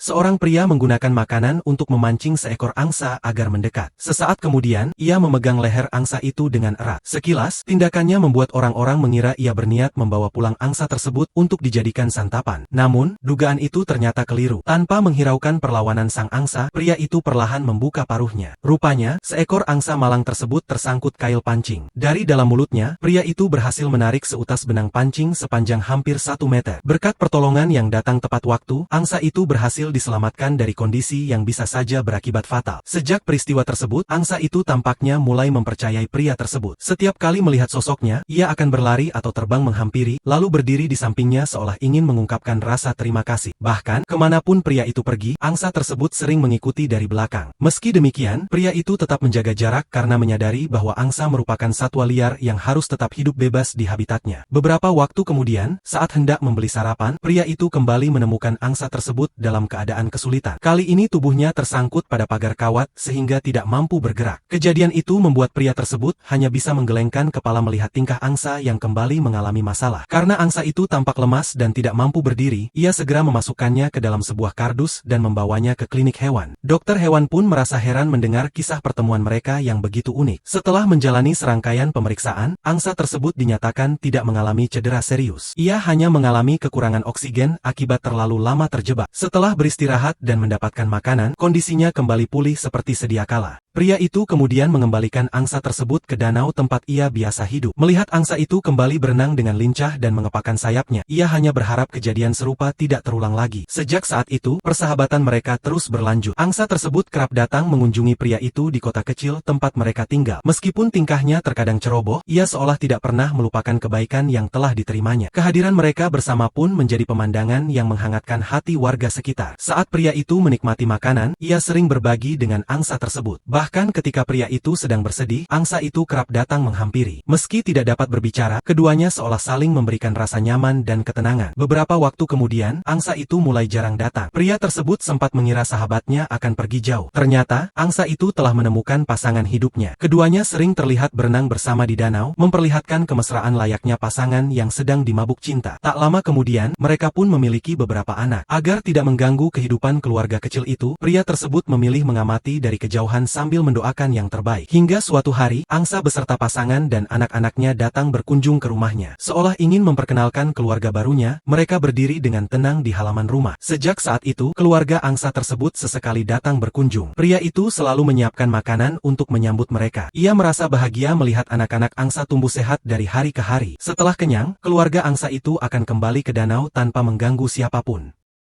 seorang pria menggunakan makanan untuk memancing seekor angsa agar mendekat. Sesaat kemudian, ia memegang leher angsa itu dengan erat. Sekilas, tindakannya membuat orang-orang mengira ia berniat membawa pulang angsa tersebut untuk dijadikan santapan. Namun, dugaan itu ternyata keliru. Tanpa menghiraukan perlawanan sang angsa, pria itu perlahan membuka paruhnya. Rupanya, seekor angsa malang tersebut tersangkut kail pancing. Dari dalam mulutnya, pria itu berhasil menarik seutas benang pancing sepanjang hampir 1 meter. Berkat pertolongan yang datang tepat waktu, angsa itu berhasil diselamatkan dari kondisi yang bisa saja berakibat fatal. Sejak peristiwa tersebut, angsa itu tampaknya mulai mempercayai pria tersebut. Setiap kali melihat sosoknya, ia akan berlari atau terbang menghampiri, lalu berdiri di sampingnya seolah ingin mengungkapkan rasa terima kasih. Bahkan, kemanapun pria itu pergi, angsa tersebut sering mengikuti dari belakang. Meski demikian, pria itu tetap menjaga jarak karena menyadari bahwa angsa merupakan satwa liar yang harus tetap hidup bebas di habitatnya. Beberapa waktu kemudian, saat hendak membeli sarapan, pria itu kembali menemukan angsa tersebut dalam keadaan kesulitan. Kali ini tubuhnya tersangkut pada pagar kawat sehingga tidak mampu bergerak. Kejadian itu membuat pria tersebut hanya bisa menggelengkan kepala melihat tingkah angsa yang kembali mengalami masalah. Karena angsa itu tampak lemas dan tidak mampu berdiri, ia segera memasukkannya ke dalam sebuah kardus dan membawanya ke klinik hewan. Dokter hewan pun merasa heran mendengar kisah pertemuan mereka yang begitu unik. Setelah menjalani serangkaian pemeriksaan, angsa tersebut dinyatakan tidak mengalami cedera serius. Ia hanya mengalami kekurangan oksigen akibat terlalu lama terjebak. Setelah beristirahat dan mendapatkan makanan, kondisinya kembali pulih seperti sedia kala. Pria itu kemudian mengembalikan angsa tersebut ke danau tempat ia biasa hidup. Melihat angsa itu kembali berenang dengan lincah dan mengepakkan sayapnya, ia hanya berharap kejadian serupa tidak terulang lagi. Sejak saat itu, persahabatan mereka terus berlanjut. Angsa tersebut kerap datang mengunjungi pria itu di kota kecil tempat mereka tinggal. Meskipun tingkahnya terkadang ceroboh, ia seolah tidak pernah melupakan kebaikan yang telah diterimanya. Kehadiran mereka bersama pun menjadi pemandangan yang menghangatkan hati warga sekitar. Saat pria itu menikmati makanan, ia sering berbagi dengan angsa tersebut. Bahkan ketika pria itu sedang bersedih, angsa itu kerap datang menghampiri. Meski tidak dapat berbicara, keduanya seolah saling memberikan rasa nyaman dan ketenangan. Beberapa waktu kemudian, angsa itu mulai jarang datang. Pria tersebut sempat mengira sahabatnya akan pergi jauh. Ternyata, angsa itu telah menemukan pasangan hidupnya. Keduanya sering terlihat berenang bersama di danau, memperlihatkan kemesraan layaknya pasangan yang sedang dimabuk cinta. Tak lama kemudian, mereka pun memiliki beberapa anak. Agar tidak mengganggu kehidupan keluarga kecil itu, pria tersebut memilih mengamati dari kejauhan sambil mendoakan yang terbaik. Hingga suatu hari, angsa beserta pasangan dan anak-anaknya datang berkunjung ke rumahnya. Seolah ingin memperkenalkan keluarga barunya, mereka berdiri dengan tenang di halaman rumah. Sejak saat itu, keluarga angsa tersebut sesekali datang berkunjung. Pria itu selalu menyiapkan makanan untuk menyambut mereka. Ia merasa bahagia melihat anak-anak angsa tumbuh sehat dari hari ke hari. Setelah kenyang, keluarga angsa itu akan kembali ke danau tanpa mengganggu siapapun.